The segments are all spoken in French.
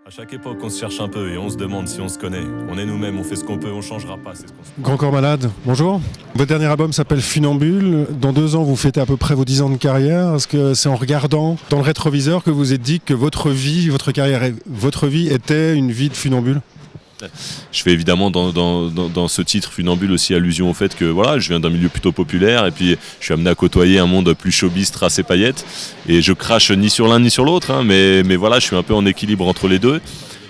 À chaque époque, on se cherche un peu et on se demande si on se connaît. On est nous-mêmes, on fait ce qu'on peut, on changera pas. C'est ce qu'on se... Grand Corps Malade, bonjour. Votre dernier album s'appelle Funambule. Dans 2 ans, vous fêtez à peu près vos 10 ans de carrière. Est-ce que c'est en regardant dans le rétroviseur que vous vous êtes dit que votre vie, votre carrière, votre vie était une vie de funambule ? Je fais évidemment dans ce titre Funambule aussi allusion au fait que voilà, je viens d'un milieu plutôt populaire et puis je suis amené à côtoyer un monde plus showbiz, strass et paillettes. Et je crache ni sur l'un ni sur l'autre, hein, mais voilà, je suis un peu en équilibre entre les deux.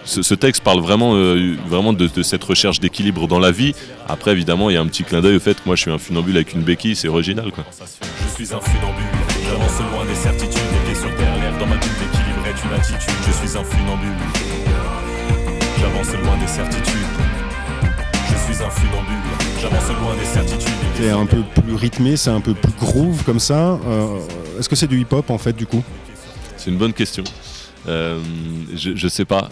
Ce texte parle vraiment de cette recherche d'équilibre dans la vie. Après, évidemment, il y a un petit clin d'œil au fait que moi je suis un funambule avec une béquille, c'est original, quoi. Je suis un funambule, j'avance loin des certitudes, les pieds sur terre, l'air dans ma bulle, l'équilibre est une attitude. Je suis un funambule, j'avance loin des certitudes. Je suis un funambule, j'avance loin des certitudes. C'est un peu plus rythmé, c'est un peu plus groove comme ça. Est-ce que c'est du hip-hop en fait du coup ? C'est une bonne question. Je sais pas.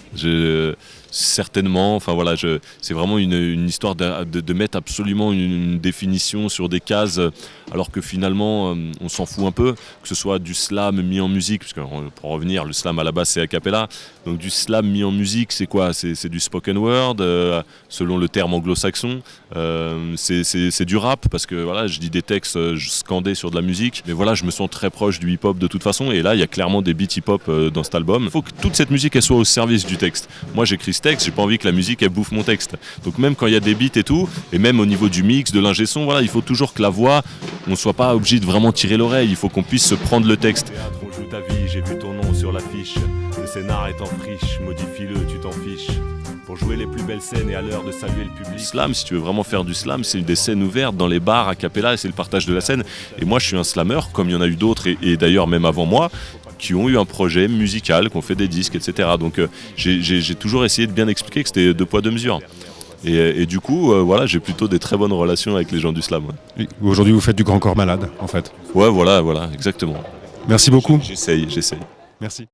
Certainement. Enfin voilà, c'est vraiment une histoire de mettre absolument une définition sur des cases, alors que finalement on s'en fout un peu. Que ce soit du slam mis en musique, parce que pour revenir, le slam à la base c'est a cappella. Donc du slam mis en musique, c'est quoi ? C'est du spoken word, selon le terme anglo-saxon. C'est du rap, parce que voilà, je dis des textes scandés sur de la musique. Mais voilà, je me sens très proche du hip-hop de toute façon. Et là, il y a clairement des beats hip-hop dans cet album. Il faut que toute cette musique elle soit au service du texte. Moi, j'écris ce texte, j'ai pas envie que la musique elle bouffe mon texte. Donc même quand il y a des beats et tout, et même au niveau du mix, de l'ingé son, voilà, il faut toujours que la voix, on ne soit pas obligé de vraiment tirer l'oreille. Il faut qu'on puisse se prendre le texte. On joue ta vie, j'ai vu ton nom sur l'affiche. Le scénar est en friche, modifie-le, tu t'en fiches. Pour jouer les plus belles scènes et à l'heure de saluer le public. Slam, si tu veux vraiment faire du slam, c'est des scènes ouvertes dans les bars, a cappella, et c'est le partage de la scène. Et moi, je suis un slammer, comme il y en a eu d'autres, et d'ailleurs même avant moi, qui ont eu un projet musical, qui ont fait des disques, etc. Donc j'ai toujours essayé de bien expliquer que c'était 2 poids 2 mesures. Et du coup, voilà, j'ai plutôt des très bonnes relations avec les gens du slam. Ouais. Oui. Aujourd'hui, vous faites du Grand Corps Malade, en fait. Ouais, voilà, exactement. Merci beaucoup. J'essaye. Merci.